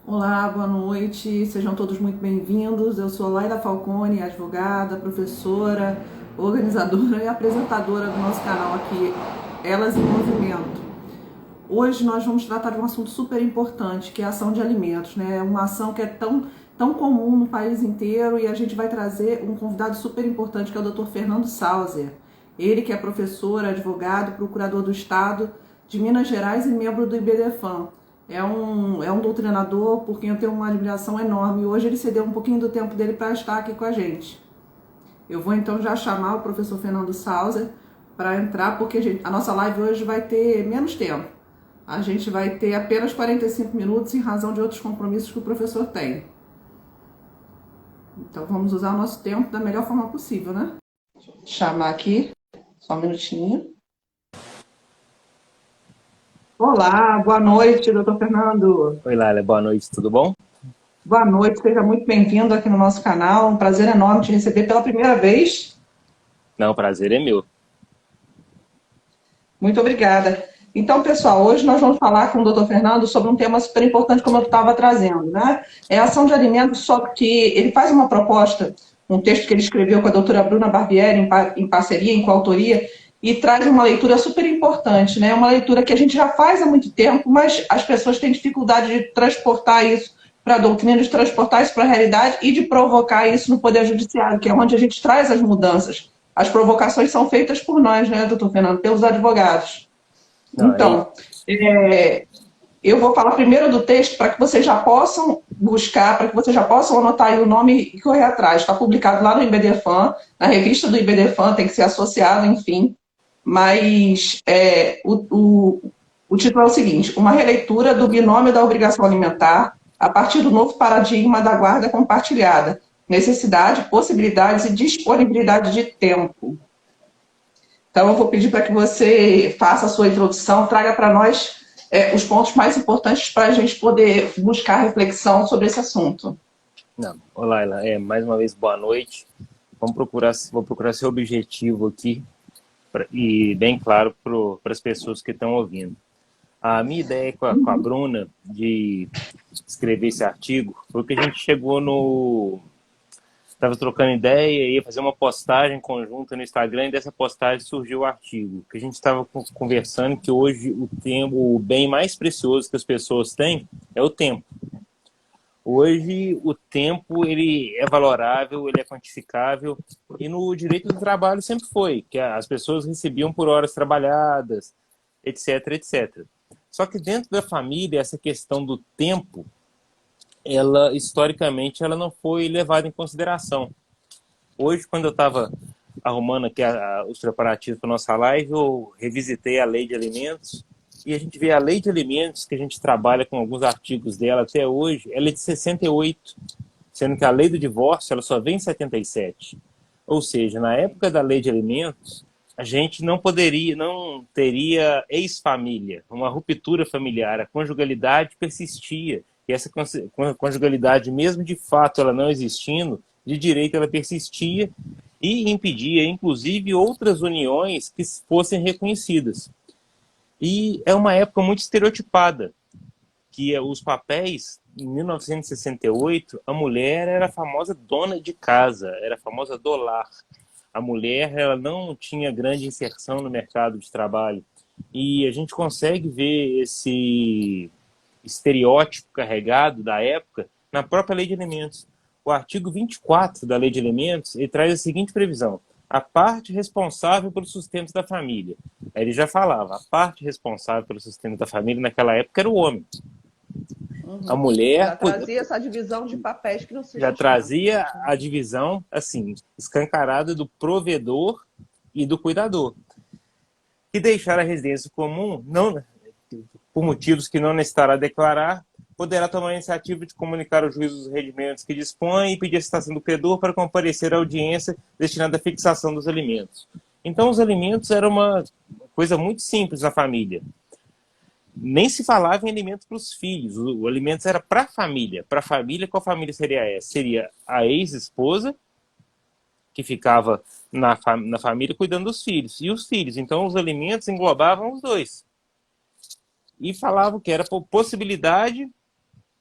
Olá, boa noite, sejam todos muito bem-vindos. Eu sou Laila Falcone, advogada, professora, organizadora e apresentadora do nosso canal aqui, Elas em Movimento. Hoje nós vamos tratar de um assunto super importante, que é a ação de alimentos, né? Uma ação que é tão comum no país inteiro, e a gente vai trazer um convidado super importante, que é o Dr. Fernando Sauser. Ele que é professor, advogado, procurador do Estado de Minas Gerais e membro do IBDFAM. É um doutrinador por quem eu tenho uma admiração enorme. Hoje ele cedeu um pouquinho do tempo dele para estar aqui com a gente. Eu vou então já chamar o professor Fernando Sauser para entrar, porque a nossa live hoje vai ter menos tempo. A gente vai ter apenas 45 minutos em razão de outros compromissos que o professor tem. Então vamos usar o nosso tempo da melhor forma possível, né? Deixa eu chamar aqui, só um minutinho. Olá, boa noite, doutor Fernando. Oi, Laila, boa noite, tudo bom? Boa noite, seja muito bem-vindo aqui no nosso canal. Um prazer enorme te receber pela primeira vez. Não, o prazer é meu. Muito obrigada. Então, pessoal, hoje nós vamos falar com o doutor Fernando sobre um tema super importante, como eu estava trazendo, né? É a ação de alimentos, só que ele faz uma proposta, um texto que ele escreveu com a doutora Bruna Barbieri, em parceria, em coautoria, e traz uma leitura super importante, né? Uma leitura que a gente já faz há muito tempo, mas as pessoas têm dificuldade de transportar isso para a doutrina, de transportar isso para a realidade e de provocar isso no Poder Judiciário, que é onde a gente traz as mudanças. As provocações são feitas por nós, né, doutor Fernando, pelos advogados. Não, aí, Então, eu vou falar primeiro do texto para que vocês já possam buscar, para que vocês já possam anotar aí o nome e correr atrás. Está publicado lá no IBDFAM, na revista do IBDFAM, tem que ser associado, enfim. Mas o título é o seguinte: uma releitura do binômio da obrigação alimentar a partir do novo paradigma da guarda compartilhada, necessidade, possibilidades e disponibilidade de tempo. Então, eu vou pedir para que você faça a sua introdução, traga para nós os pontos mais importantes para a gente poder buscar reflexão sobre esse assunto. não. Olá, Laila, mais uma vez, boa noite. Vou procurar ser objetivo aqui e bem claro para as pessoas que estão ouvindo. A minha ideia com a Bruna de escrever esse artigo foi que a gente chegou no... Estava trocando ideia, ia fazer uma postagem conjunta no Instagram e dessa postagem surgiu o artigo. Que a gente estava conversando que hoje o bem mais precioso que as pessoas têm é o tempo. Hoje, o tempo ele é valorável, ele é quantificável, e no direito do trabalho sempre foi, que as pessoas recebiam por horas trabalhadas, etc, etc. Só que dentro da família, essa questão do tempo, ela, historicamente, ela não foi levada em consideração. Hoje, quando eu estava arrumando aqui os preparativos para a nossa live, eu revisitei a Lei de Alimentos, e a gente vê a Lei de Alimentos, que a gente trabalha com alguns artigos dela até hoje, ela é de 68, sendo que a Lei do Divórcio ela só vem em 77. Ou seja, na época da Lei de Alimentos, a gente não teria ex-família, uma ruptura familiar, a conjugalidade persistia, e essa conjugalidade, mesmo de fato ela não existindo, de direito ela persistia e impedia, inclusive, outras uniões que fossem reconhecidas. E é uma época muito estereotipada, que os papéis, em 1968, a mulher era a famosa dona de casa, era a famosa do lar. A mulher ela não tinha grande inserção no mercado de trabalho. E a gente consegue ver esse estereótipo carregado da época na própria Lei de Alimentos. O artigo 24 da Lei de Alimentos ele traz a seguinte previsão: a parte responsável pelo sustento da família. Ele já falava, a parte responsável pelo sustento da família naquela época era o homem. A mulher Já trazia essa divisão de papéis que não se já tinha. trazia a divisão assim escancarada do provedor e do cuidador. E deixar a residência comum, não, por motivos que não necessitará declarar, poderá tomar a iniciativa de comunicar ao juiz os rendimentos que dispõe e pedir a citação do credor para comparecer à audiência destinada à fixação dos alimentos. Então, os alimentos eram uma coisa muito simples na família. Nem se falava em alimentos para os filhos. O alimento era para a família. Para a família, qual família seria essa? Seria a ex-esposa, que ficava na família cuidando dos filhos, e os filhos. Então, os alimentos englobavam os dois. E falavam que era por possibilidade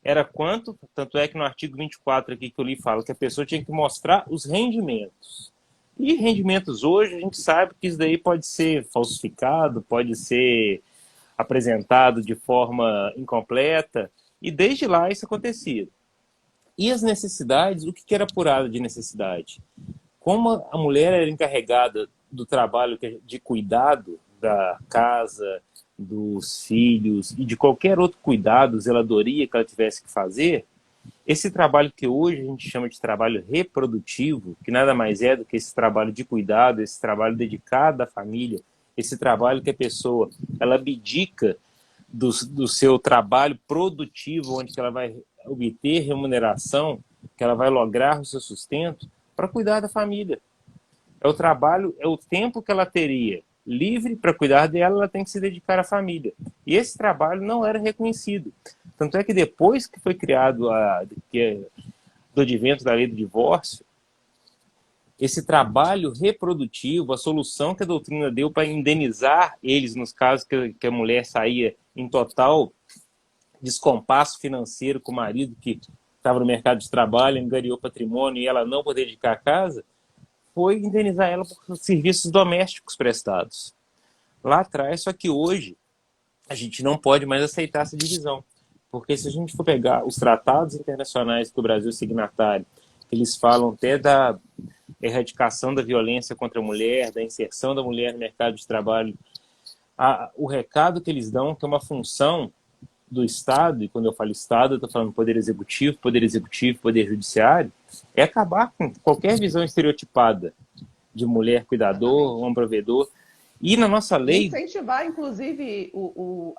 era quanto, tanto é que no artigo 24 aqui que eu li fala que a pessoa tinha que mostrar os rendimentos. E rendimentos hoje, a gente sabe que isso daí pode ser falsificado, pode ser apresentado de forma incompleta, e desde lá isso acontecia. E as necessidades, o que era apurado de necessidade? Como a mulher era encarregada do trabalho de cuidado da casa, dos filhos e de qualquer outro cuidado, zeladoria que ela tivesse que fazer, esse trabalho que hoje a gente chama de trabalho reprodutivo, que nada mais é do que esse trabalho de cuidado, esse trabalho dedicado à família, esse trabalho que a pessoa ela abdica do seu trabalho produtivo, onde que ela vai obter remuneração, que ela vai lograr o seu sustento, para cuidar da família. É o trabalho, é o tempo que ela teria livre para cuidar dela, ela tem que se dedicar à família. E esse trabalho não era reconhecido. Tanto é que depois que foi criado do advento da lei do divórcio, esse trabalho reprodutivo, a solução que a doutrina deu para indenizar eles nos casos que a mulher saía em total descompasso financeiro com o marido que estava no mercado de trabalho, angariou patrimônio e ela não poder dedicar à casa, foi indenizar ela por serviços domésticos prestados. Lá atrás, só que hoje a gente não pode mais aceitar essa divisão. Porque se a gente for pegar os tratados internacionais que o Brasil é signatário, eles falam até da erradicação da violência contra a mulher, da inserção da mulher no mercado de trabalho, o recado que eles dão, que é uma função do Estado, e quando eu falo Estado, eu estou falando Poder Executivo, Poder Judiciário, é acabar com qualquer visão estereotipada de mulher cuidador, homem provedor. E na nossa lei... Incentivar, inclusive,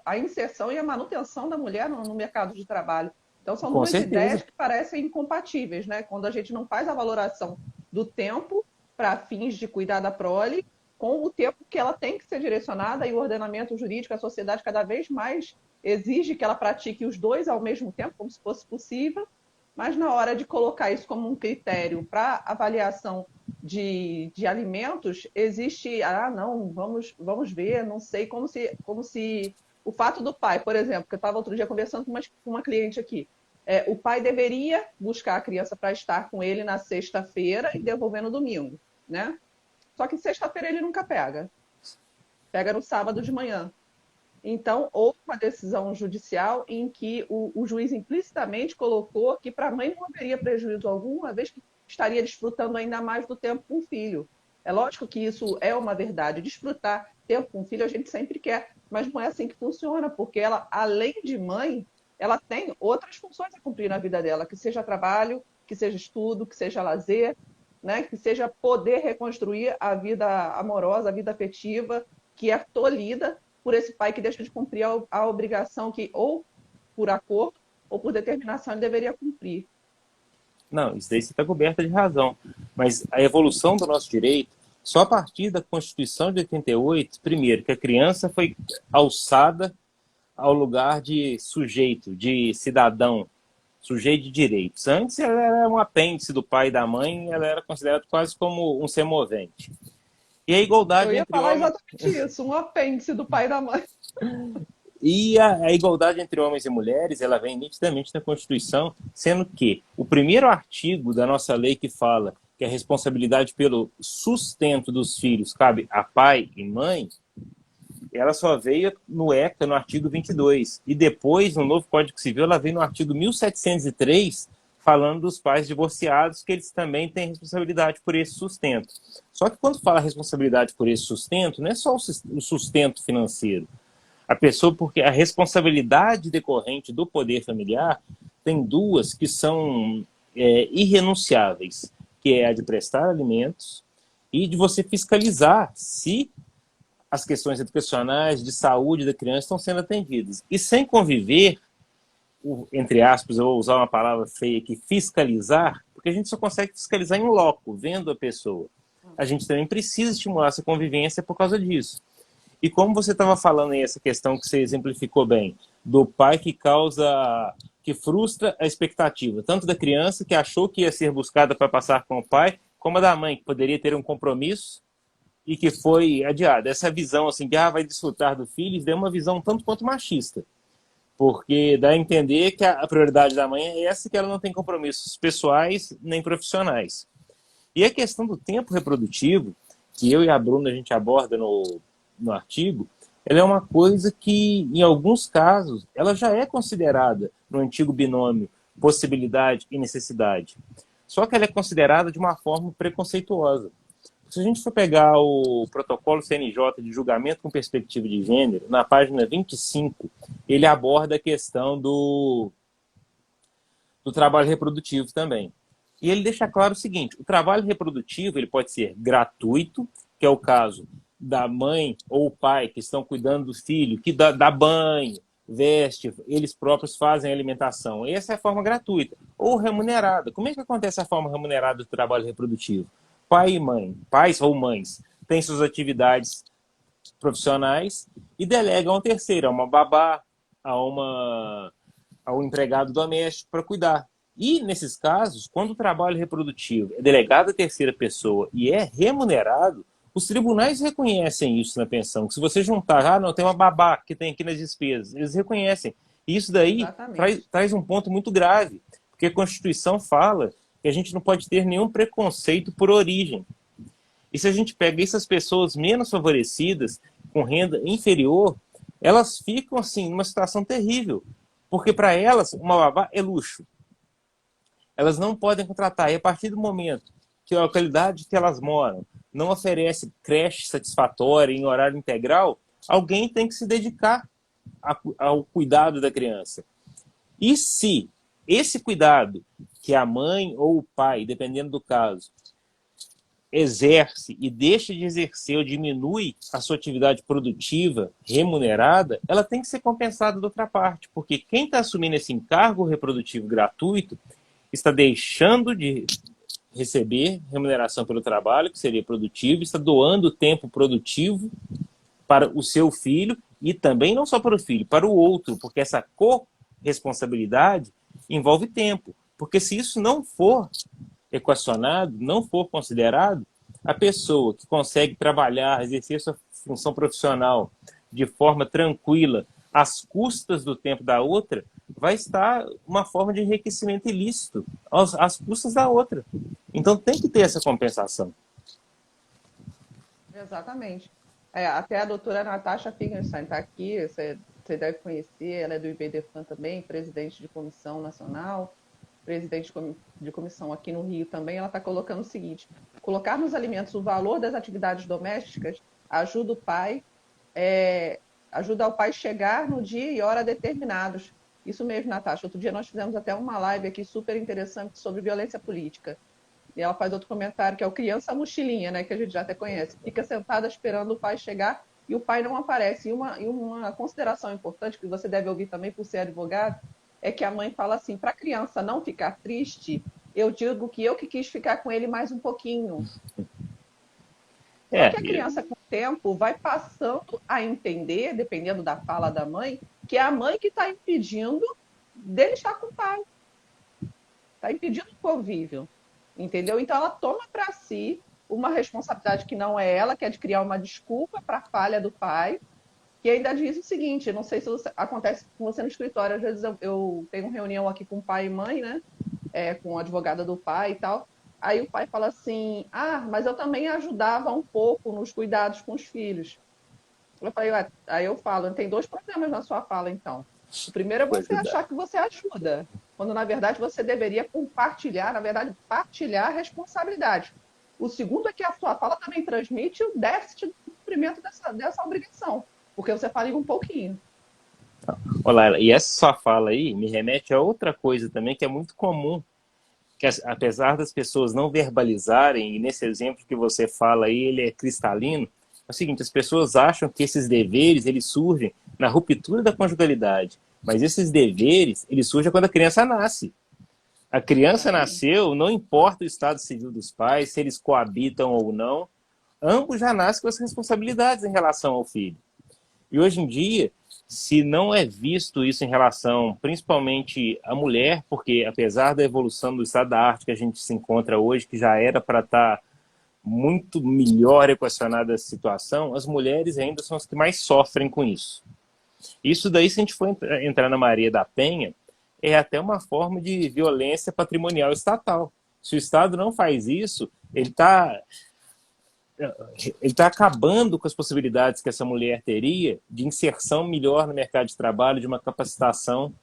a inserção e a manutenção da mulher no mercado de trabalho. Então, são duas ideias que parecem incompatíveis, né? Quando a gente não faz a valoração do tempo para fins de cuidar da prole, com o tempo que ela tem que ser direcionada, e o ordenamento jurídico, a sociedade cada vez mais exige que ela pratique os dois ao mesmo tempo, como se fosse possível, mas na hora de colocar isso como um critério para avaliação de alimentos, existe, não, vamos ver, não sei, como se o fato do pai, por exemplo, que eu estava outro dia conversando com uma cliente aqui, o pai deveria buscar a criança para estar com ele na sexta-feira e devolver no domingo, né? Só que sexta-feira ele nunca pega no sábado de manhã. Então, houve uma decisão judicial em que o juiz implicitamente colocou que para a mãe não haveria prejuízo algum, uma vez que estaria desfrutando ainda mais do tempo com o filho. É lógico que isso é uma verdade. Desfrutar tempo com o filho a gente sempre quer, mas não é assim que funciona, porque ela, além de mãe, ela tem outras funções a cumprir na vida dela, que seja trabalho, que seja estudo, que seja lazer, né? Que seja poder reconstruir a vida amorosa, a vida afetiva, que é tolhida por esse pai que deixa de cumprir a obrigação que, ou por acordo, ou por determinação, ele deveria cumprir. Não, isso daí você está coberta de razão. Mas a evolução do nosso direito, só a partir da Constituição de 88, primeiro, que a criança foi alçada ao lugar de sujeito, de cidadão, sujeito de direitos. Antes ela era um apêndice do pai e da mãe, ela era considerada quase como um semovente. E a igualdade entre homens... Eu ia falar exatamente isso, um apêndice do pai e da mãe. E a igualdade entre homens e mulheres, ela vem nitidamente na Constituição, sendo que o primeiro artigo da nossa lei que fala que a responsabilidade pelo sustento dos filhos cabe a pai e mãe, ela só veio no ECA, no artigo 22. E depois, no novo Código Civil, ela veio no artigo 1703, falando dos pais divorciados, que eles também têm responsabilidade por esse sustento. Só que quando fala responsabilidade por esse sustento, não é só o sustento financeiro. A pessoa, porque a responsabilidade decorrente do poder familiar tem duas que são irrenunciáveis, que é a de prestar alimentos e de você fiscalizar se as questões educacionais, de saúde da criança estão sendo atendidas. E sem conviver, entre aspas, eu vou usar uma palavra feia aqui, fiscalizar, porque a gente só consegue fiscalizar em loco, vendo a pessoa. A gente também precisa estimular essa convivência por causa disso. E como você estava falando aí, essa questão que você exemplificou bem, do pai que frustra a expectativa, tanto da criança que achou que ia ser buscada para passar com o pai, como a da mãe, que poderia ter um compromisso e que foi adiada. Essa visão assim, que vai desfrutar do filho, é uma visão tanto quanto machista. porque dá a entender que a prioridade da mãe é essa, que ela não tem compromissos pessoais nem profissionais. E a questão do tempo reprodutivo, que eu e a Bruna a gente aborda no artigo, ela é uma coisa que, em alguns casos, ela já é considerada no antigo binômio possibilidade e necessidade. Só que ela é considerada de uma forma preconceituosa. Se a gente for pegar o protocolo CNJ de julgamento com perspectiva de gênero, na página 25, ele aborda a questão do trabalho reprodutivo também. E ele deixa claro o seguinte: o trabalho reprodutivo ele pode ser gratuito, que é o caso da mãe ou o pai que estão cuidando do filho, que dá banho, veste, eles próprios fazem a alimentação. Essa é a forma gratuita. Ou remunerada. Como é que acontece a forma remunerada do trabalho reprodutivo? Pai e mãe, pais ou mães, têm suas atividades profissionais e delegam a um terceiro, a uma babá, ao empregado doméstico para cuidar. E, nesses casos, quando o trabalho reprodutivo é delegado à terceira pessoa e é remunerado, os tribunais reconhecem isso na pensão. Que se você juntar, não, tem uma babá que tem aqui nas despesas, eles reconhecem. E isso daí traz um ponto muito grave, porque a Constituição fala que a gente não pode ter nenhum preconceito por origem. E se a gente pega essas pessoas menos favorecidas, com renda inferior, elas ficam, assim, numa situação terrível. Porque para elas, uma babá é luxo. Elas não podem contratar. E a partir do momento que a localidade que elas moram não oferece creche satisfatória em horário integral, alguém tem que se dedicar ao cuidado da criança. E se esse cuidado que a mãe ou o pai, dependendo do caso, exerce e deixa de exercer ou diminui a sua atividade produtiva remunerada, ela tem que ser compensada da outra parte, porque quem está assumindo esse encargo reprodutivo gratuito está deixando de receber remuneração pelo trabalho, que seria produtivo, está doando tempo produtivo para o seu filho e também não só para o filho, para o outro, porque essa corresponsabilidade envolve tempo. Porque se isso não for equacionado, não for considerado, a pessoa que consegue trabalhar, exercer sua função profissional de forma tranquila, às custas do tempo da outra, vai estar uma forma de enriquecimento ilícito, às custas da outra. Então tem que ter essa compensação. Exatamente. Até a doutora Natasha Fingerstein está aqui, você deve conhecer, ela é do IBDFAN também, presidente de comissão nacional, presidente de comissão aqui no Rio também. Ela está colocando o seguinte: colocar nos alimentos o valor das atividades domésticas ajuda o pai, ajuda o pai chegar no dia e hora determinados. Isso mesmo, Natasha. Outro dia nós fizemos até uma live aqui super interessante sobre violência política. E ela faz outro comentário, que é o criança mochilinha, né, que a gente já até conhece. Fica sentada esperando o pai chegar e o pai não aparece. E uma consideração importante, que você deve ouvir também por ser advogado, é que a mãe fala assim: para a criança não ficar triste, eu digo que eu que quis ficar com ele mais um pouquinho. Só que a criança, com o tempo, vai passando a entender, dependendo da fala da mãe, que é a mãe que está impedindo dele estar com o pai. Está impedindo o convívio. Entendeu? Então ela toma para si uma responsabilidade que não é ela, que é de criar uma desculpa para a falha do pai, que ainda diz o seguinte: não sei se acontece com você no escritório, às vezes eu tenho reunião aqui com pai e mãe, né? Com a advogada do pai e tal. Aí o pai fala assim: mas eu também ajudava um pouco nos cuidados com os filhos. Eu falei: aí eu falo, tem dois problemas na sua fala, então. O primeiro é você achar que você ajuda, quando na verdade você deveria compartilhar, partilhar a responsabilidade. O segundo é que a sua fala também transmite o déficit do cumprimento dessa obrigação, porque você fala em um pouquinho. Olá, e essa sua fala aí me remete a outra coisa também que é muito comum, que apesar das pessoas não verbalizarem, e nesse exemplo que você fala aí, ele é cristalino, é o seguinte: as pessoas acham que esses deveres, eles surgem na ruptura da conjugalidade, mas esses deveres, eles surgem quando a criança nasce. A criança nasceu, não importa o estado civil dos pais, se eles coabitam ou não, ambos já nascem com as responsabilidades em relação ao filho. E hoje em dia, se não é visto isso em relação principalmente à mulher, porque apesar da evolução do estado da arte que a gente se encontra hoje, que já era para estar muito melhor equacionada essa situação, as mulheres ainda são as que mais sofrem com isso. Isso daí, se a gente for entrar na Maria da Penha, é até uma forma de violência patrimonial estatal. Se o Estado não faz isso, ele tá acabando com as possibilidades que essa mulher teria de inserção melhor no mercado de trabalho, de uma capacitação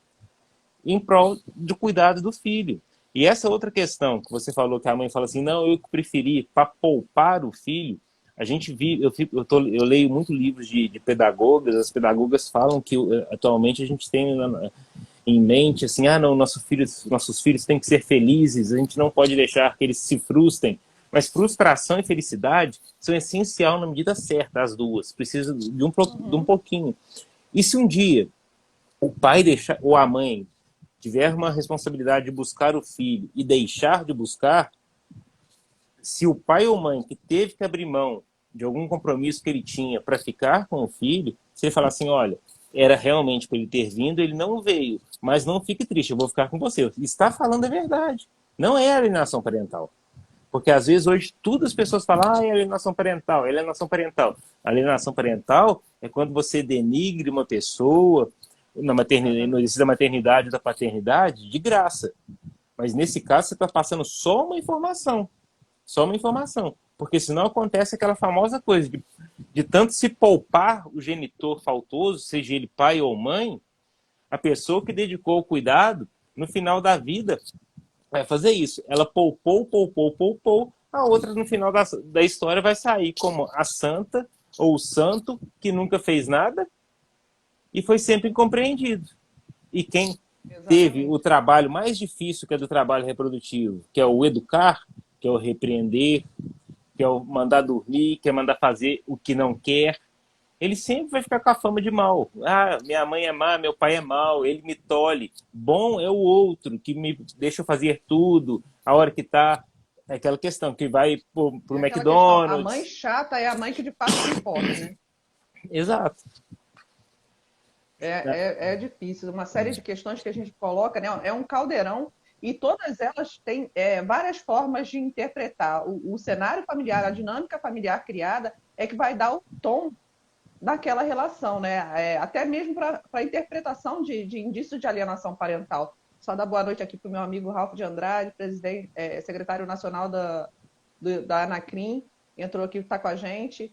em prol do cuidado do filho. E essa outra questão que você falou, que a mãe fala assim, não, eu preferi para poupar o filho. A gente vive, eu leio muito livros de pedagogas, as pedagogas falam que atualmente a gente tem em mente assim, ah, não, nossos filhos têm que ser felizes, a gente não pode deixar que eles se frustrem. Mas frustração e felicidade são essencial na medida certa, as duas. Precisa de um pouquinho. E se um dia o pai deixar, ou a mãe tiver uma responsabilidade de buscar o filho e deixar de buscar, se o pai ou mãe que teve que abrir mão de algum compromisso que ele tinha para ficar com o filho, se ele falar assim, olha, era realmente para ele ter vindo, ele não veio, mas não fique triste, eu vou ficar com você. Está falando a verdade. Não é alienação parental. Porque às vezes hoje tudo as pessoas falam, ah, é alienação parental, é alienação parental. A alienação parental é quando você denigre uma pessoa na maternidade, no exercício da maternidade ou da paternidade de graça. Mas nesse caso você está passando só uma informação. Só uma informação. Porque senão acontece aquela famosa coisa de tanto se poupar o genitor faltoso, seja ele pai ou mãe, a pessoa que dedicou o cuidado, no final da vida, vai fazer isso. Ela poupou, a outra no final da história vai sair como a santa ou o santo que nunca fez nada e foi sempre incompreendido. E quem teve o trabalho mais difícil, que é do trabalho reprodutivo, que é o educar, que é o repreender, que é o mandar dormir, que é mandar fazer o que não quer, ele sempre vai ficar com a fama de mal. Ah, minha mãe é má, meu pai é mau, ele me tolhe. Bom é o outro, que me deixa fazer tudo, a hora que tá. É aquela questão, que vai pro Questão, a McDonald's. mãe chata é a mãe que de fato se importa, né? Exato. É difícil. Uma série de questões que a gente coloca, né? É um caldeirão e todas elas têm várias formas de interpretar. O cenário familiar, a dinâmica familiar criada é que vai dar o tom daquela relação, né? Até mesmo para a interpretação de indícios de alienação parental. Só dar boa noite aqui para o meu amigo Ralph de Andrade, presidente, secretário nacional da Anacrim, entrou aqui, está com a gente.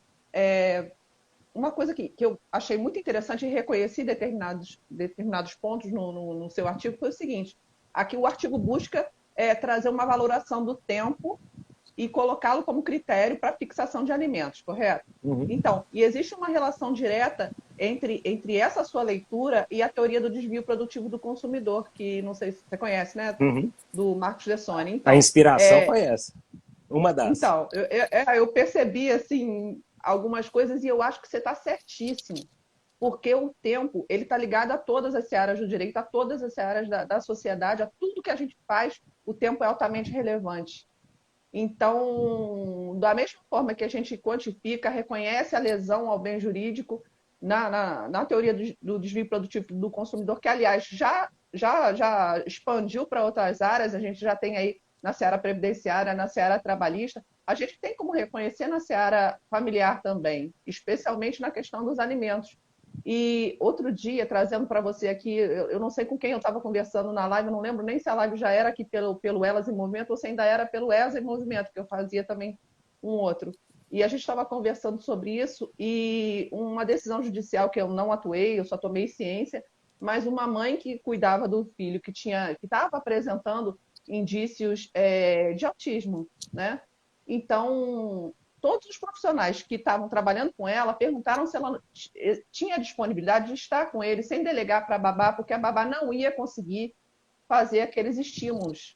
Uma coisa que eu achei muito interessante e reconheci determinados pontos no seu artigo foi o seguinte: aqui o artigo busca trazer uma valoração do tempo e colocá-lo como critério para fixação de alimentos, correto? Uhum. Então, e existe uma relação direta entre essa sua leitura e a teoria do desvio produtivo do consumidor, que não sei se você conhece, né? Uhum. Do Marcos Lessoni. Então, a inspiração foi essa. Uma das. Então, eu percebi, assim, algumas coisas e eu acho que você está certíssimo. Porque o tempo, ele está ligado a todas as searas do direito, a todas as searas da sociedade, a tudo que a gente faz, o tempo é altamente relevante. Então, da mesma forma que a gente quantifica, reconhece a lesão ao bem jurídico na teoria do desvio produtivo do consumidor, que, aliás, já expandiu para outras áreas, a gente já tem aí na seara previdenciária, na seara trabalhista, a gente tem como reconhecer na seara familiar também, especialmente na questão dos alimentos. E outro dia, trazendo para você aqui, eu não sei com quem eu estava conversando na live, eu não lembro nem se a live já era aqui pelo Elas em Movimento ou se ainda era pelo Elas em Movimento, que eu fazia também um outro. E a gente estava conversando sobre isso e uma decisão judicial que eu não atuei, eu só tomei ciência, mas uma mãe que cuidava do filho que estava apresentando indícios de autismo, né? Então, todos os profissionais que estavam trabalhando com ela perguntaram se ela tinha disponibilidade de estar com ele sem delegar para a babá, porque a babá não ia conseguir fazer aqueles estímulos.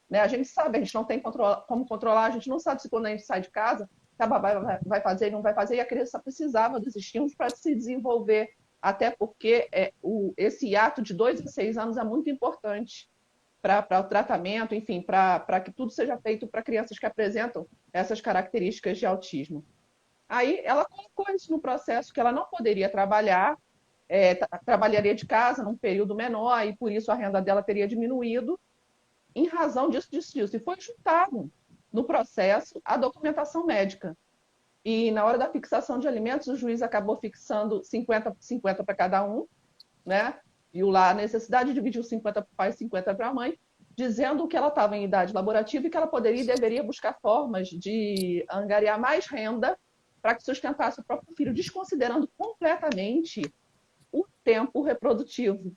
Né? A gente sabe, a gente não tem como controlar, a gente não sabe se quando a gente sai de casa, se a babá vai fazer ou não vai fazer, e a criança precisava dos estímulos para se desenvolver, até porque esse ato de 2 a 6 anos é muito importante para o tratamento, enfim, para que tudo seja feito para crianças que apresentam essas características de autismo. Aí ela colocou isso no processo que ela não poderia trabalhar, trabalharia de casa num período menor e por isso a renda dela teria diminuído em razão disso. E foi juntado no processo a documentação médica. E na hora da fixação de alimentos, o juiz acabou fixando 50 para cada um, né? Viu lá a necessidade, dividiu 50 para o pai e 50 para a mãe, dizendo que ela estava em idade laborativa e que ela poderia e deveria buscar formas de angariar mais renda para que sustentasse o próprio filho, desconsiderando completamente o tempo reprodutivo.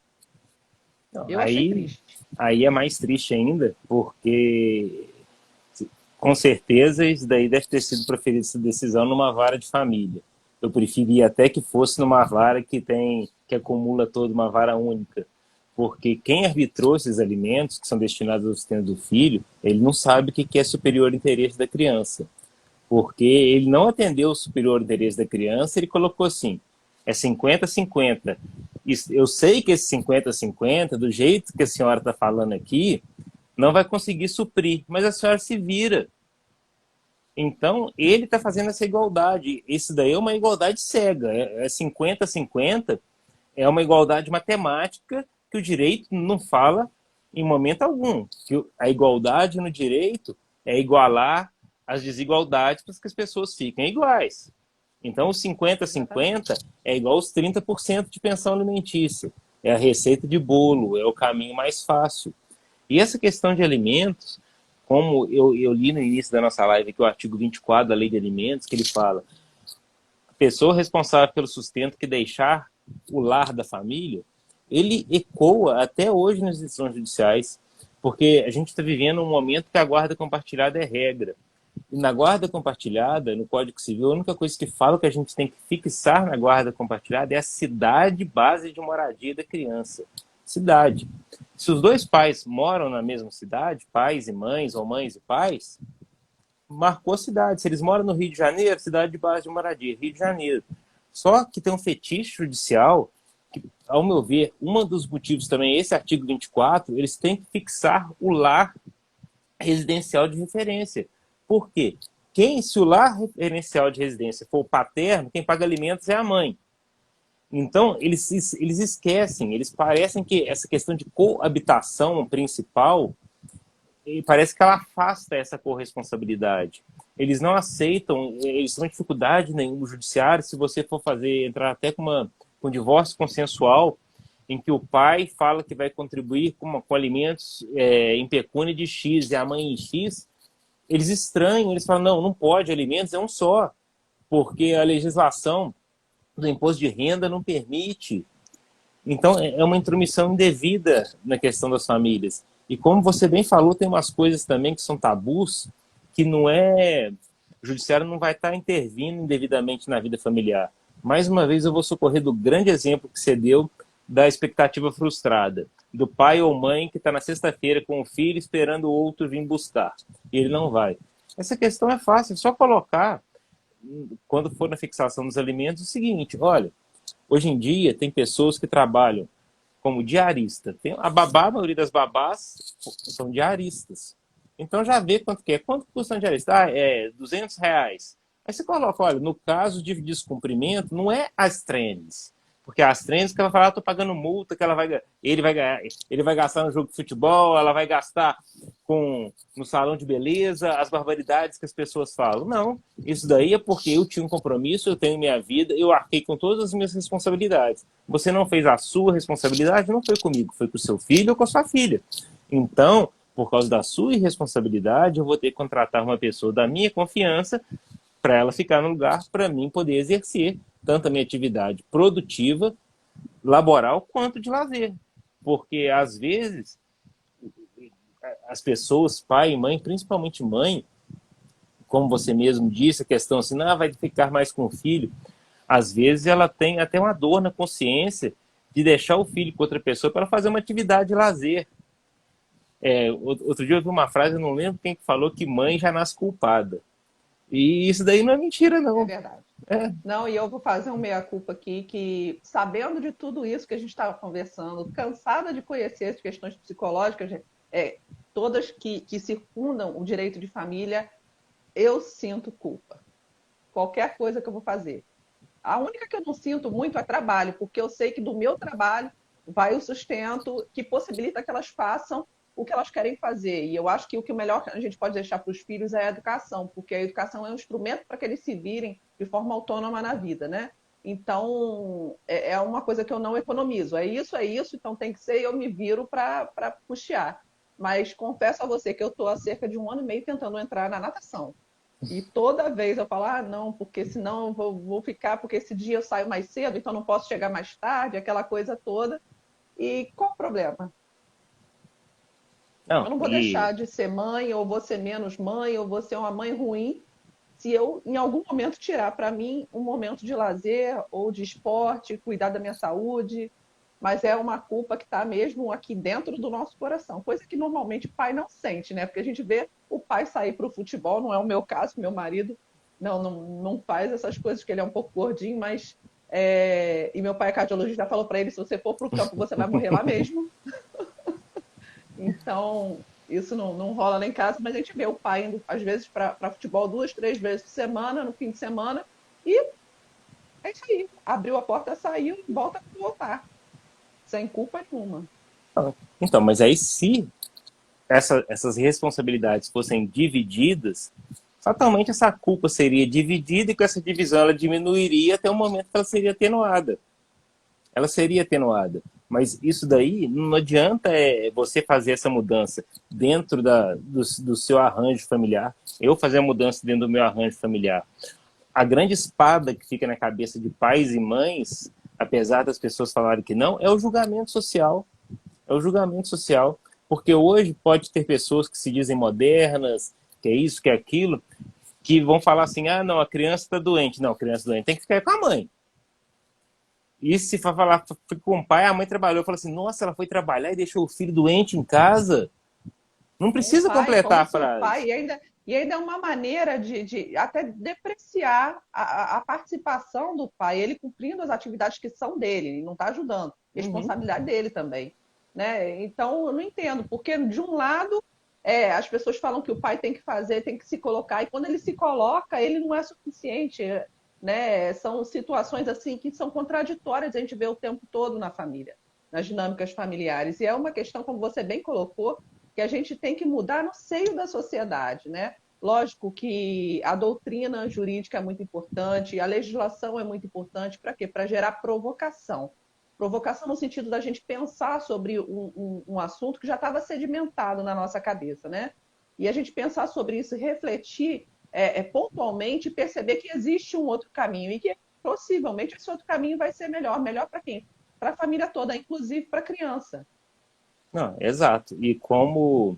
Não, Eu achei triste. aí é mais triste ainda, porque com certeza isso daí deve ter sido proferido essa decisão numa vara de família. Eu preferia até que fosse numa vara que acumula toda uma vara única, porque quem arbitrou esses alimentos que são destinados ao sustento do filho, ele não sabe o que é superior interesse da criança, porque ele não atendeu o superior interesse da criança, ele colocou assim, é 50-50. Eu sei que esse 50-50, do jeito que a senhora está falando aqui, não vai conseguir suprir, mas a senhora se vira. Então, ele está fazendo essa igualdade. Isso daí é uma igualdade cega. É 50-50, é uma igualdade matemática que o direito não fala em momento algum. Que a igualdade no direito é igualar as desigualdades para que as pessoas fiquem iguais. Então, o 50-50 é igual aos 30% de pensão alimentícia. É a receita de bolo, é o caminho mais fácil. E essa questão de alimentos, como eu li no início da nossa live aqui o artigo 24 da Lei de Alimentos, que ele fala: a pessoa responsável pelo sustento que deixar o lar da família, ele ecoa até hoje nas decisões judiciais, porque a gente está vivendo um momento que a guarda compartilhada é regra. E na guarda compartilhada, no Código Civil, a única coisa que fala que a gente tem que fixar na guarda compartilhada é a cidade base de moradia da criança. Cidade. Se os dois pais moram na mesma cidade, pais e mães, ou mães e pais, marcou a cidade. Se eles moram no Rio de Janeiro, cidade de base de moradia, Rio de Janeiro. Só que tem um fetiche judicial que, ao meu ver, um dos motivos também, esse artigo 24, eles têm que fixar o lar residencial de referência. Por quê? Se o lar referencial de residência for o paterno, quem paga alimentos é a mãe. Então, eles esquecem, eles parecem que essa questão de coabitação principal, parece que ela afasta essa corresponsabilidade. Eles não aceitam, eles têm dificuldade nenhuma no judiciário, se você for entrar até com um divórcio consensual, em que o pai fala que vai contribuir com alimentos em pecúnia de X e a mãe em X, eles estranham, eles falam, não pode, alimentos é um só, porque a legislação do imposto de renda não permite. Então, é uma intromissão indevida na questão das famílias. E como você bem falou, tem umas coisas também que são tabus, que não é... O judiciário não vai estar intervindo indevidamente na vida familiar. Mais uma vez, eu vou socorrer do grande exemplo que você deu da expectativa frustrada, do pai ou mãe que está na sexta-feira com o filho esperando o outro vir buscar, e ele não vai. Essa questão é fácil, é só colocar, quando for na fixação dos alimentos, o seguinte: olha, hoje em dia tem pessoas que trabalham como diarista. A maioria das babás são diaristas. Então já vê quanto que é. Quanto custa um diarista? É R$ 200. Aí você coloca, olha, no caso de descumprimento, não é as trenes. Porque as trenes que ela vai falar, estou pagando multa, que ele vai gastar no jogo de futebol, ela vai gastar no salão de beleza, as barbaridades que as pessoas falam. Não, isso daí é porque eu tinha um compromisso, eu tenho minha vida, eu arquei com todas as minhas responsabilidades. Você não fez a sua responsabilidade, não foi comigo, foi com o seu filho ou com a sua filha. Então, por causa da sua irresponsabilidade, eu vou ter que contratar uma pessoa da minha confiança para ela ficar no lugar, para mim poder exercer tanto a minha atividade produtiva, laboral, quanto de lazer. Porque, às vezes, as pessoas, pai e mãe, principalmente mãe, como você mesmo disse, a questão assim, não, vai ficar mais com o filho. Às vezes ela tem até uma dor na consciência de deixar o filho com outra pessoa para fazer uma atividade de lazer. Outro dia eu vi uma frase, eu não lembro quem que falou, que mãe já nasce culpada. E isso daí não é mentira, não. É verdade. Não, e eu vou fazer um meia-culpa aqui, que sabendo de tudo isso que a gente estava conversando, cansada de conhecer as questões psicológicas, todas que circundam o direito de família, eu sinto culpa. Qualquer coisa que eu vou fazer. A única que eu não sinto muito é trabalho, porque eu sei que do meu trabalho vai o sustento que possibilita que elas façam o que elas querem fazer. E eu acho que o melhor que a gente pode deixar para os filhos é a educação, porque a educação é um instrumento para que eles se virem de forma autônoma na vida, né? Então, é uma coisa que eu não economizo. É isso, então tem que ser, e eu me viro para puxar. Mas confesso a você que eu estou há cerca de 1 ano e meio tentando entrar na natação. E toda vez eu falo, ah, não, porque senão eu vou ficar, porque esse dia eu saio mais cedo, então não posso chegar mais tarde, aquela coisa toda. E qual o problema? Eu Não, não vou e deixar de ser mãe, ou vou ser menos mãe, ou vou ser uma mãe ruim, se eu, em algum momento, tirar para mim um momento de lazer ou de esporte, cuidar da minha saúde. Mas é uma culpa que está mesmo aqui dentro do nosso coração, coisa que normalmente o pai não sente, né? Porque a gente vê o pai sair para o futebol, não é o meu caso, meu marido não faz essas coisas, porque ele é um pouco gordinho, mas. E meu pai é cardiologista, já falou para ele: se você for para o campo, você vai morrer lá mesmo. Então, isso não rola lá em casa, mas a gente vê o pai indo, às vezes, para futebol 2, 3 vezes por semana, no fim de semana, e é isso aí. Abriu a porta, saiu e volta para voltar, sem culpa nenhuma. então, mas aí se essas responsabilidades fossem divididas, fatalmente essa culpa seria dividida e com essa divisão ela diminuiria até o momento que ela seria atenuada. Ela seria atenuada. Mas isso daí não adianta você fazer essa mudança dentro do seu arranjo familiar, eu fazer a mudança dentro do meu arranjo familiar. A grande espada que fica na cabeça de pais e mães, apesar das pessoas falarem que não, é o julgamento social. É o julgamento social. Porque hoje pode ter pessoas que se dizem modernas, que é isso, que é aquilo, que vão falar assim, ah, não, a criança está doente. Não, a criança doente tem que ficar com a mãe. E se for falar com o pai, a mãe trabalhou, falou assim, nossa, ela foi trabalhar e deixou o filho doente em casa. Não Um precisa pai, completar como a se o frase. pai, e ainda é uma maneira de até depreciar a participação do pai, ele cumprindo as atividades que são dele, ele não está ajudando, Uhum. responsabilidade dele também, né? Então, eu não entendo, porque de um lado, as pessoas falam que o pai tem que fazer, tem que se colocar, e quando ele se coloca, ele não é suficiente, né? São situações assim que são contraditórias, a gente vê o tempo todo na família, nas dinâmicas familiares, e é uma questão, como você bem colocou, que a gente tem que mudar no seio da sociedade, né? Lógico que a doutrina jurídica é muito importante, a legislação é muito importante, para quê? Para gerar provocação. Provocação no sentido da gente pensar sobre um assunto que já estava sedimentado na nossa cabeça, né? E a gente pensar sobre isso, refletir pontualmente e perceber que existe um outro caminho e que possivelmente esse outro caminho vai ser melhor. Melhor para quem? Para a família toda, inclusive para a criança. Não, exato. E como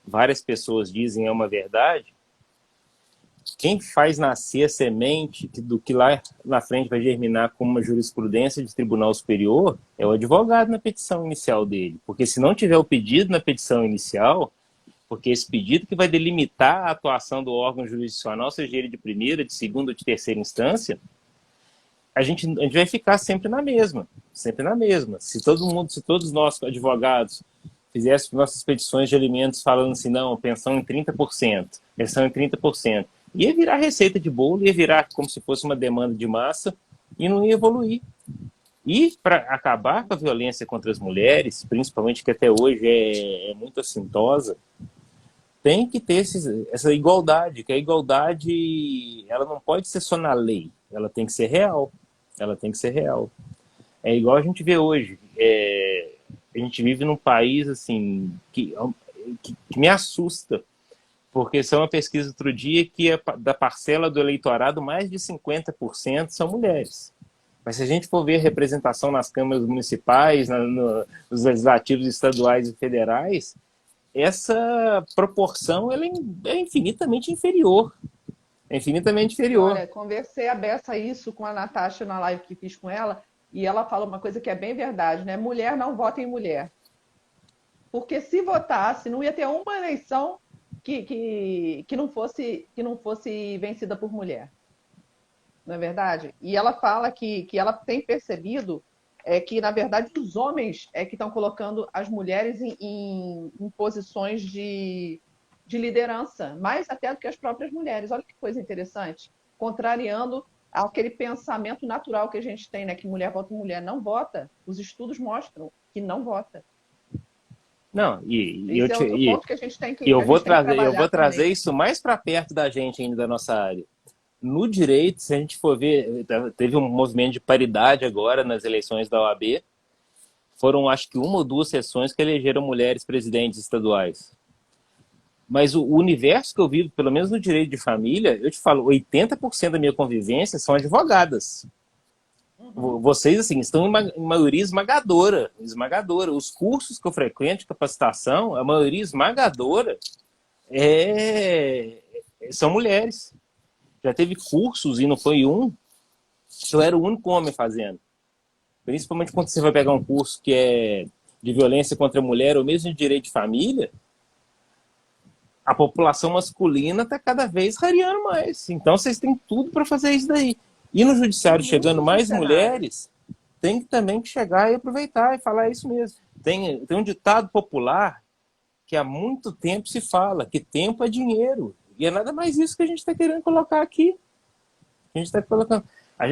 várias pessoas dizem é uma verdade, quem faz nascer a semente do que lá na frente vai germinar como uma jurisprudência de tribunal superior é o advogado na petição inicial dele. Porque se não tiver o pedido na petição inicial, porque esse pedido que vai delimitar a atuação do órgão jurisdicional, seja ele de primeira, de segunda ou de terceira instância, a gente vai ficar sempre na mesma, sempre na mesma. Se todo mundo, se todos nós advogados fizéssemos nossas petições de alimentos falando assim, não, pensão em 30%, pensão em 30%, ia virar receita de bolo, ia virar como se fosse uma demanda de massa e não ia evoluir. E para acabar com a violência contra as mulheres, principalmente que até hoje é muito assintosa, tem que ter essa igualdade, que a igualdade ela não pode ser só na lei, ela tem que ser real. Ela tem que ser real. É igual a gente vê hoje. A gente vive num país assim que me assusta, porque são uma pesquisa outro dia que da parcela do eleitorado, mais de 50% são mulheres. Mas se a gente for ver a representação nas câmaras municipais, nos legislativos estaduais e federais, essa proporção ela é infinitamente inferior. É infinitamente E inferior. olha, conversei a beça isso com a Natasha na live que fiz com ela, e ela fala uma coisa que é bem verdade, né? Mulher não vota em mulher. Porque se votasse, não ia ter uma eleição que não fosse vencida por mulher. Não é verdade? E ela fala que ela tem percebido que, na verdade, os homens que estão colocando as mulheres em posições de liderança, mais até do que as próprias mulheres. Olha que coisa interessante. Contrariando aquele pensamento natural que a gente tem, né? Que mulher vota mulher. Não vota. Os estudos mostram que não vota. Não, Esse é outro ponto que a gente tem que, eu a gente tem que vou trabalhar trazer também. isso mais para perto da gente ainda da nossa área. No direito, se a gente for ver, teve um movimento de paridade agora nas eleições da OAB. Foram, acho que, uma ou duas sessões que elegeram mulheres presidentes estaduais. Mas o universo que eu vivo, pelo menos no direito de família, eu te falo, 80% da minha convivência são advogadas. Vocês, assim, estão em maioria esmagadora, esmagadora. Os cursos que eu frequento de capacitação, a maioria esmagadora são mulheres. Já teve cursos, e não foi um, que eu era o único homem fazendo. Principalmente quando você vai pegar um curso que é de violência contra a mulher ou mesmo de direito de família, a população masculina está cada vez rareando mais. Então vocês têm tudo para fazer isso daí. E no judiciário chegando mais mulheres, tem que também chegar e aproveitar e falar isso mesmo. Tem um ditado popular que há muito tempo se fala, que tempo é dinheiro. E é nada mais isso que a gente está querendo colocar aqui. A gente está colocando.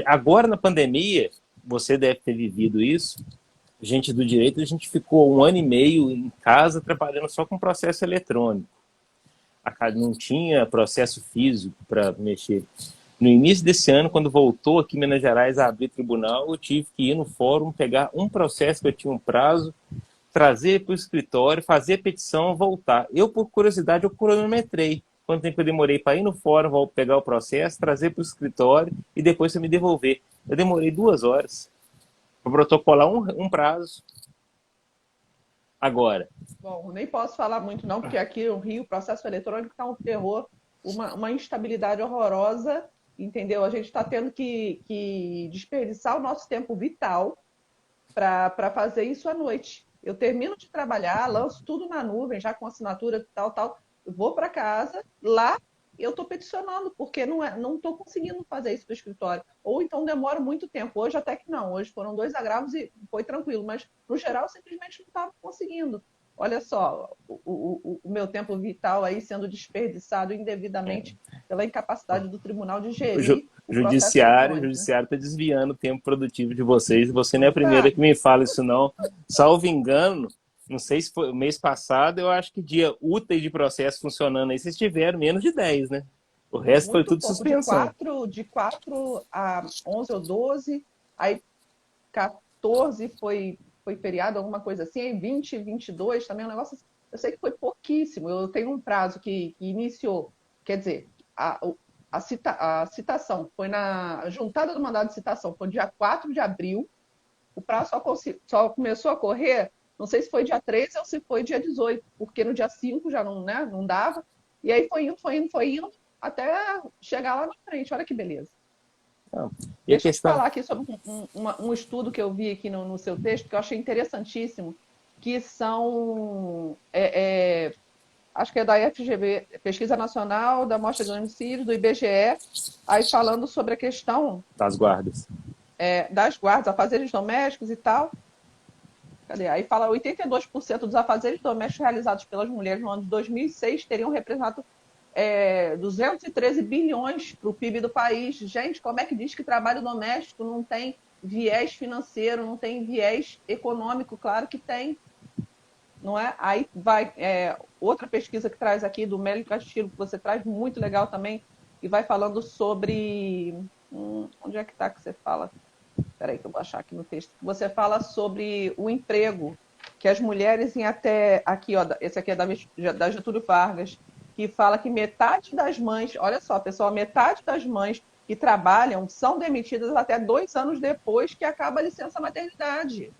Agora, na pandemia, você deve ter vivido isso. Gente do direito, a gente ficou 1 ano e meio em casa trabalhando só com processo eletrônico. Não tinha processo físico para mexer. No início desse ano, quando voltou aqui em Minas Gerais a abrir tribunal, eu tive que ir no fórum, pegar um processo que eu tinha um prazo, trazer para o escritório, fazer a petição, voltar. Eu, por curiosidade, eu cronometrei quanto tempo eu demorei para ir no fórum, vou pegar o processo, trazer para o escritório e depois você me devolver. Eu demorei 2 horas para protocolar um prazo. Agora. Bom, nem posso falar muito não, porque aqui no Rio o processo eletrônico está um terror, uma instabilidade horrorosa, entendeu? A gente está tendo que desperdiçar o nosso tempo vital para fazer isso à noite. Eu termino de trabalhar, lanço tudo na nuvem, já com assinatura, tal, vou para casa, lá eu estou peticionando, porque não estou conseguindo fazer isso para o escritório. Ou então demora muito tempo. Hoje até que não. Hoje foram 2 agravos e foi tranquilo. Mas, no geral, simplesmente não estava conseguindo. Olha só, o meu tempo vital aí sendo desperdiçado indevidamente pela incapacidade do tribunal de gerir o judiciário está desviando o tempo produtivo de vocês. Você não é a primeira que me fala isso, não. Salvo engano, não sei se foi mês passado, eu acho que dia útil de processo funcionando aí, vocês tiveram menos de 10, né? O resto foi tudo suspensão. De 4 a 11 ou 12, aí 14 foi feriado, alguma coisa assim, aí 20, 22 também é um negócio, eu sei que foi pouquíssimo, eu tenho um prazo que iniciou, quer dizer, a citação foi na juntada do mandado de citação, foi dia 4 de abril, o prazo só começou a correr, não sei se foi dia 13 ou se foi dia 18, porque no dia 5 já não, né, não dava, e aí foi indo, até chegar lá na frente, olha que beleza. Deixa eu te falar aqui sobre um estudo que eu vi aqui no seu texto, que eu achei interessantíssimo, que são, acho que é da FGV, Pesquisa Nacional da Amostra de Homicídios, do IBGE, aí falando sobre a questão das guardas, afazeres domésticos e tal. Cadê? Aí fala 82% dos afazeres domésticos realizados pelas mulheres no ano de 2006 teriam representado 213 bilhões para o PIB do país. Gente, como é que diz que trabalho doméstico não tem viés financeiro, não tem viés econômico? Claro que tem, não é? Aí vai outra pesquisa que traz aqui do Mélio Castilho, que você traz, muito legal também, e vai falando sobre... onde é que está que você fala? Espera aí que eu vou achar aqui no texto. Você fala sobre o emprego, que as mulheres em até... Aqui, ó, esse aqui é da Getúlio Vargas, que fala que metade das mães, olha só, pessoal, metade das mães que trabalham são demitidas até 2 anos depois que acaba a licença maternidade.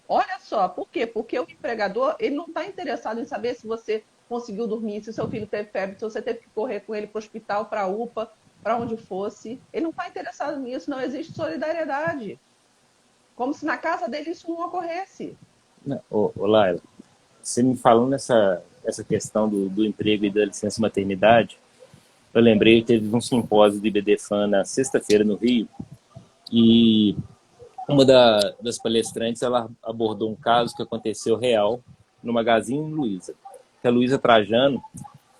Olha só, por quê? Porque o empregador, ele não está interessado em saber se você conseguiu dormir, se o seu filho teve febre, se você teve que correr com ele para o hospital, para a UPA, para onde fosse. Ele não está interessado nisso, não existe solidariedade. Como se na casa dele isso não ocorresse. Ô Laila, você me falando essa questão do emprego e da licença maternidade, eu lembrei que teve um simpósio do IBDFAN na sexta-feira no Rio, e uma das palestrantes, ela abordou um caso que aconteceu real no Magazine Luiza. Que a Luiza Trajano,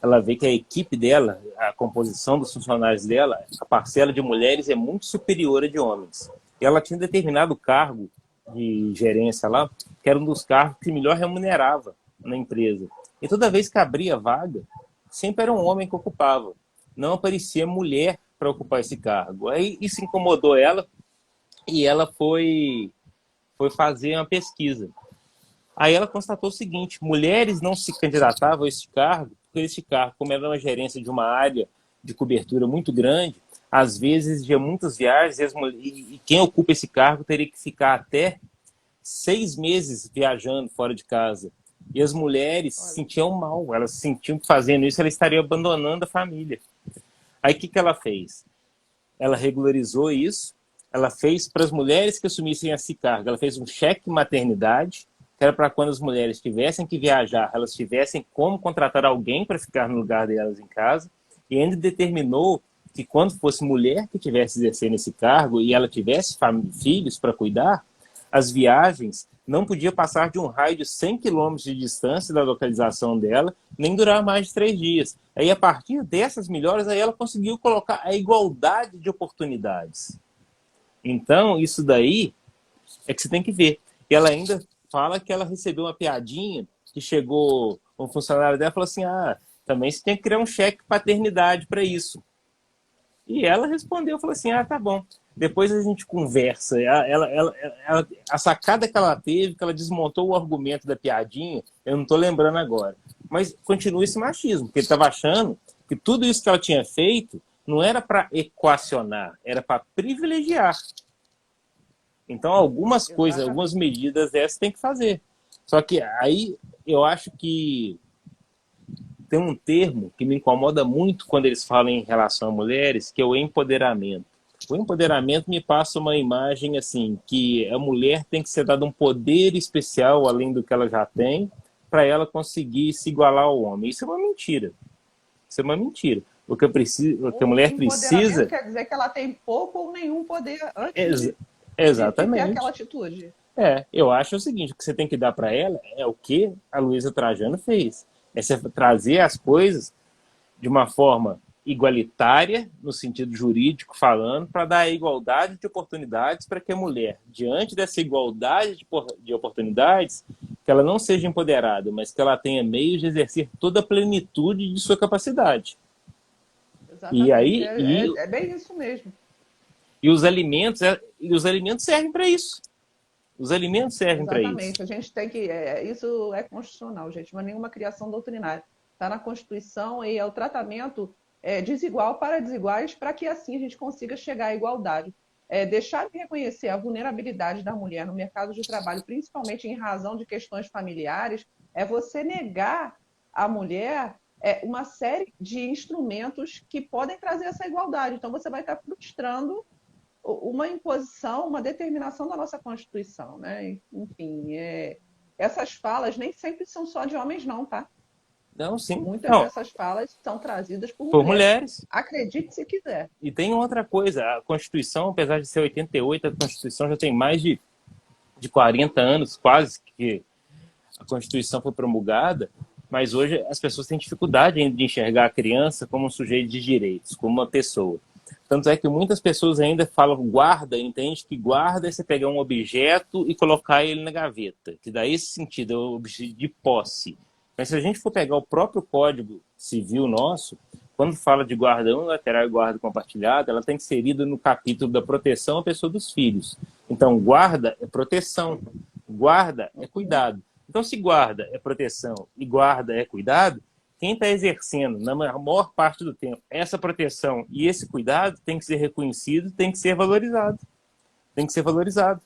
ela vê que a equipe dela, a composição dos funcionários dela, a parcela de mulheres é muito superior à de homens. E ela tinha determinado cargo de gerência lá, que era um dos cargos que melhor remunerava na empresa. E toda vez que abria vaga, sempre era um homem que ocupava. Não aparecia mulher para ocupar esse cargo. Aí isso incomodou ela e ela foi fazer uma pesquisa. Aí ela constatou o seguinte: mulheres não se candidatavam a esse cargo, porque esse cargo, como era uma gerência de uma área de cobertura muito grande, às vezes tinha muitas viagens e quem ocupa esse cargo teria que ficar até 6 meses viajando fora de casa. E as mulheres se sentiam mal, elas se sentiam que fazendo isso, elas estariam abandonando a família. Aí o que ela fez? Ela regularizou isso, ela fez para as mulheres que assumissem esse cargo, ela fez um cheque maternidade, que era para quando as mulheres tivessem que viajar, elas tivessem como contratar alguém para ficar no lugar delas em casa, e ainda determinou que quando fosse mulher que tivesse exercendo esse cargo e ela tivesse filhos para cuidar, as viagens não podiam passar de um raio de 100 quilômetros de distância da localização dela, nem durar mais de 3 dias. Aí, a partir dessas melhoras, aí ela conseguiu colocar a igualdade de oportunidades. Então, isso daí é que você tem que ver. E ela ainda fala que ela recebeu uma piadinha, que chegou um funcionário dela e falou assim, também você tem que criar um cheque paternidade para isso. E ela respondeu, falou assim, tá bom. Depois a gente conversa. A sacada que ela teve, que ela desmontou o argumento da piadinha, eu não estou lembrando agora. Mas continua esse machismo, porque ele estava achando que tudo isso que ela tinha feito não era para equacionar, era para privilegiar. Então, algumas coisas, algumas medidas dessas tem que fazer. Só que aí eu acho que tem um termo que me incomoda muito quando eles falam em relação a mulheres, que é o empoderamento. O empoderamento me passa uma imagem assim, que a mulher tem que ser dada um poder especial, além do que ela já tem, para ela conseguir se igualar ao homem. Isso é uma mentira. Isso é uma mentira. O que a mulher precisa... quer dizer que ela tem pouco ou nenhum poder Exatamente. de ter aquela atitude. Eu acho o seguinte, o que você tem que dar para ela é o que a Luísa Trajano fez. É você trazer as coisas de uma forma igualitária, no sentido jurídico falando, para dar a igualdade de oportunidades para que a mulher, diante dessa igualdade de oportunidades, que ela não seja empoderada, mas que ela tenha meios de exercer toda a plenitude de sua capacidade. Exatamente. E aí, é bem isso mesmo. E os alimentos servem para isso. Os alimentos servem para isso. Exatamente. A gente tem que... isso é constitucional, gente, mas nenhuma criação doutrinária. Está na Constituição e é o tratamento desigual para desiguais, para que assim a gente consiga chegar à igualdade. Deixar de reconhecer a vulnerabilidade da mulher no mercado de trabalho, principalmente em razão de questões familiares, é você negar à mulher uma série de instrumentos que podem trazer essa igualdade. Então, você vai estar frustrando uma imposição, uma determinação da nossa Constituição, né? Enfim, essas falas nem sempre são só de homens, não, tá? Não, sim. Muitas dessas falas são trazidas por mulheres. Acredite se quiser. E tem outra coisa, a Constituição, apesar de ser 88, a Constituição já tem mais de 40 anos, quase, que a Constituição foi promulgada, mas hoje as pessoas têm dificuldade ainda de enxergar a criança como um sujeito de direitos, como uma pessoa. Tanto é que muitas pessoas ainda falam guarda, entende que guarda é você pegar um objeto e colocar ele na gaveta, que dá esse sentido, é o objeto de posse. Mas se a gente for pegar o próprio Código Civil nosso, quando fala de guarda unilateral e guarda compartilhada, ela está inserida no capítulo da proteção à pessoa dos filhos. Então, guarda é proteção, guarda é cuidado. Então, se guarda é proteção e guarda é cuidado, quem está exercendo, na maior parte do tempo, essa proteção e esse cuidado tem que ser reconhecido, tem que ser valorizado. Tem que ser valorizado.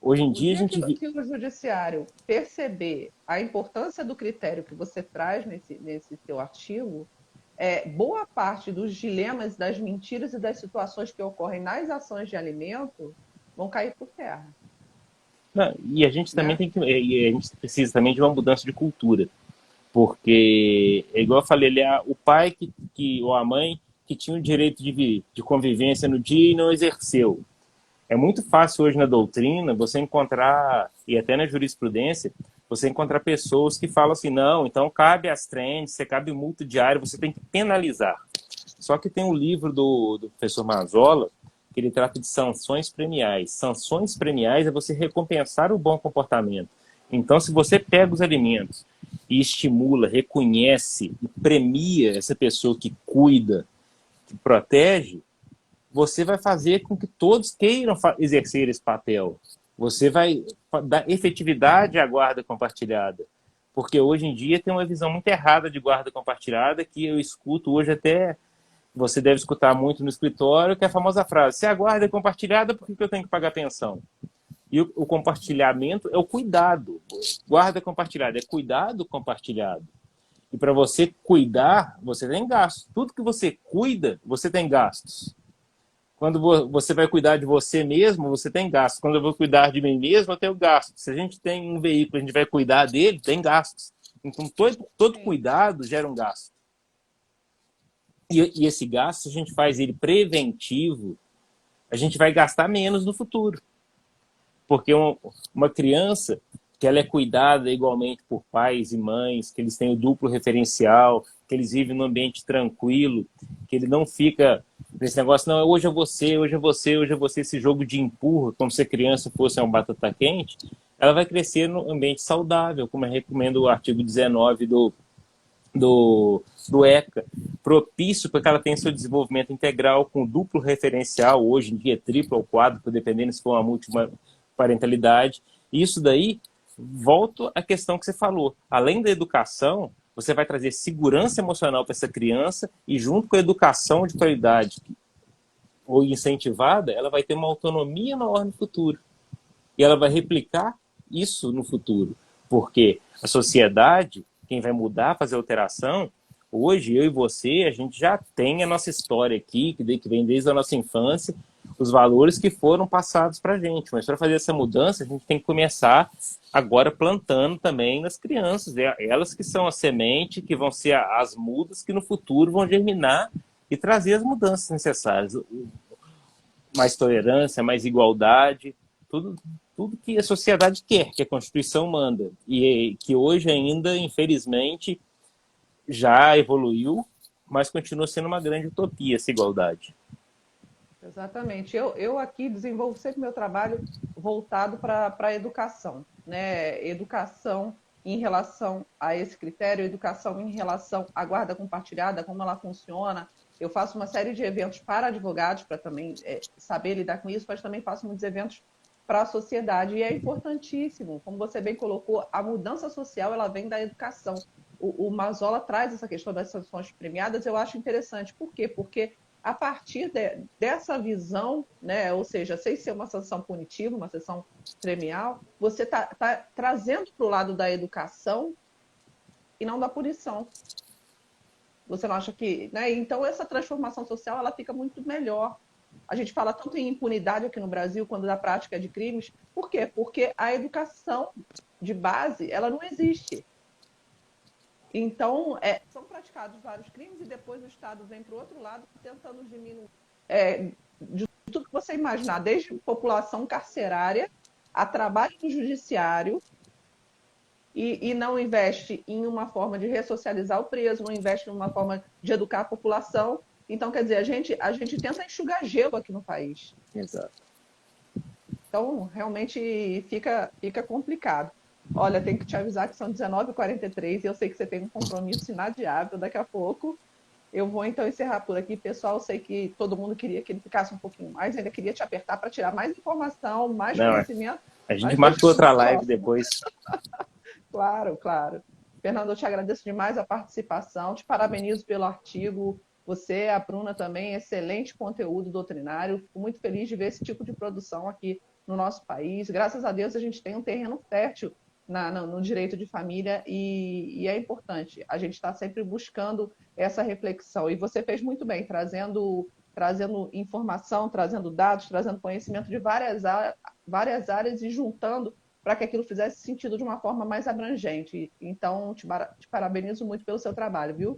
Hoje em dia, a gente... que o judiciário perceber a importância do critério que você traz nesse seu artigo, boa parte dos dilemas, das mentiras e das situações que ocorrem nas ações de alimento vão cair por terra. Não, e a gente também tem que... E a gente precisa também de uma mudança de cultura. Porque, igual eu falei, ele é o pai ou a mãe que tinha o direito de convivência no dia e não exerceu. É muito fácil hoje na doutrina você encontrar, e até na jurisprudência, você encontrar pessoas que falam assim, não, então cabe as trends, você cabe multa diária, você tem que penalizar. Só que tem um livro do professor Mazola, que ele trata de sanções premiais. Sanções premiais é você recompensar o bom comportamento. Então, se você pega os alimentos e estimula, reconhece e premia essa pessoa que cuida, que protege, você vai fazer com que todos queiram exercer esse papel. Você vai dar efetividade à guarda compartilhada. Porque hoje em dia tem uma visão muito errada de guarda compartilhada, que eu escuto hoje até, você deve escutar muito no escritório, que é a famosa frase: se a guarda é compartilhada, por que eu tenho que pagar pensão? E o compartilhamento é o cuidado. Guarda compartilhada é cuidado compartilhado. E para você cuidar, você tem gastos. Tudo que você cuida, você tem gastos. Quando você vai cuidar de você mesmo, você tem gastos. Quando eu vou cuidar de mim mesmo, eu tenho gastos. Se a gente tem um veículo, a gente vai cuidar dele, tem gastos. Então, todo cuidado gera um gasto. E esse gasto, se a gente faz ele preventivo, a gente vai gastar menos no futuro. Porque uma criança que ela é cuidada igualmente por pais e mães, que eles têm o duplo referencial, que eles vivem num ambiente tranquilo, que ele não fica nesse negócio, não, hoje é você, hoje é você, hoje é você, esse jogo de empurra, como se a criança fosse uma batata quente, ela vai crescer num ambiente saudável, como eu recomendo o artigo 19 do ECA, propício para que ela tenha seu desenvolvimento integral com duplo referencial, hoje em dia triplo ou quádruplo, dependendo se for uma multiparentalidade. Isso daí, volto à questão que você falou. Além da educação, você vai trazer segurança emocional para essa criança e junto com a educação de qualidade ou incentivada, ela vai ter uma autonomia maior no futuro. E ela vai replicar isso no futuro. Porque a sociedade, quem vai mudar, fazer alteração, hoje eu e você, a gente já tem a nossa história aqui, que vem desde a nossa infância, os valores que foram passados para a gente. Mas para fazer essa mudança, a gente tem que começar agora plantando também nas crianças. Elas que são a semente, que vão ser as mudas que no futuro vão germinar e trazer as mudanças necessárias. Mais tolerância, mais igualdade, tudo que a sociedade quer, que a Constituição manda. E que hoje ainda, infelizmente, já evoluiu, mas continua sendo uma grande utopia essa igualdade. Exatamente. Eu aqui desenvolvo sempre meu trabalho voltado para a educação, né? Educação em relação a esse critério, educação em relação à guarda compartilhada, como ela funciona. Eu faço uma série de eventos para advogados, para também saber lidar com isso, mas também faço muitos eventos para a sociedade. E é importantíssimo, como você bem colocou, a mudança social ela vem da educação. O Mazola traz essa questão das sanções premiadas, eu acho interessante. Por quê? Porque a partir dessa visão, né, ou seja, sem ser uma sanção punitiva, uma sanção premial, você está trazendo para o lado da educação e não da punição. Você não acha que... Né? Então, essa transformação social ela fica muito melhor. A gente fala tanto em impunidade aqui no Brasil, quando da prática de crimes. Por quê? Porque a educação de base ela não existe. Então, são praticados vários crimes e depois o Estado vem para o outro lado tentando diminuir de tudo que você imaginar, desde população carcerária a trabalho no judiciário e não investe em uma forma de ressocializar o preso, não investe em uma forma de educar a população. Então, quer dizer, a gente tenta enxugar gelo aqui no país. Exato. Então, realmente fica complicado. Olha, tenho que te avisar que são 19h43 e eu sei que você tem um compromisso inadiável daqui a pouco. Eu vou então encerrar por aqui. Pessoal, eu sei que todo mundo queria que ele ficasse um pouquinho mais, ainda queria te apertar para tirar mais informação, mais conhecimento. A gente marca outra live depois. Claro, claro. Fernando, eu te agradeço demais a participação, te parabenizo pelo artigo. Você, a Bruna também, excelente conteúdo doutrinário. Fico muito feliz de ver esse tipo de produção aqui no nosso país. Graças a Deus a gente tem um terreno fértil no direito de família e é importante. A gente está sempre buscando essa reflexão. E você fez muito bem, trazendo informação, trazendo dados, trazendo conhecimento de várias áreas e juntando para que aquilo fizesse sentido de uma forma mais abrangente. Então, te parabenizo muito pelo seu trabalho, viu?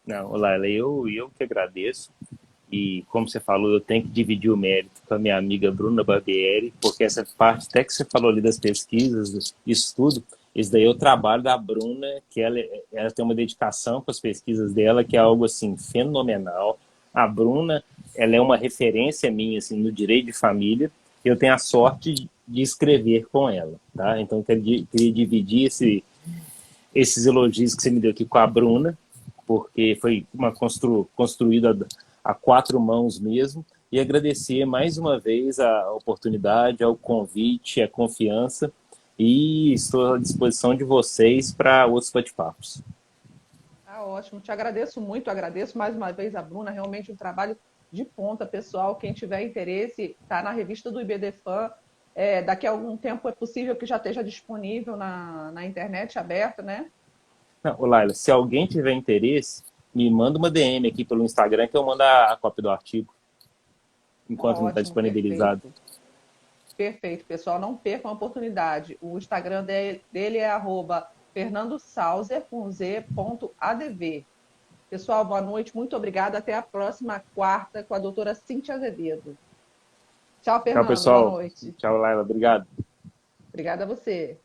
Não, Laila, eu que agradeço. E, como você falou, eu tenho que dividir o mérito com a minha amiga Bruna Barbieri, porque essa parte, até que você falou ali das pesquisas, isso tudo, isso daí é o trabalho da Bruna, que ela tem uma dedicação com as pesquisas dela, que é algo, assim, fenomenal. A Bruna, ela é uma referência minha, assim, no direito de família. Eu tenho a sorte de escrever com ela, tá? Então, eu queria dividir esses elogios que você me deu aqui com a Bruna, porque foi uma construída a quatro mãos mesmo, e agradecer mais uma vez a oportunidade, ao convite, a confiança, e estou à disposição de vocês para outros bate-papos. Tá ótimo, te agradeço muito, agradeço mais uma vez a Bruna, realmente um trabalho de ponta, pessoal. Quem tiver interesse, está na revista do IBDFAN. Daqui a algum tempo é possível que já esteja disponível na internet aberta, né? Não, ô Laila, se alguém tiver interesse, me manda uma DM aqui pelo Instagram que eu mando a cópia do artigo, Tá enquanto não está ótimo, disponibilizado. perfeito. Perfeito, pessoal. Não percam a oportunidade. O Instagram dele é @fernandosauser, com z.adv. Pessoal, boa noite. Muito obrigada. Até a próxima quarta com a doutora Cíntia Azevedo. Tchau, Tchau, Fernando. Boa pessoal. noite. Tchau, Laila. Obrigado. Obrigada a você.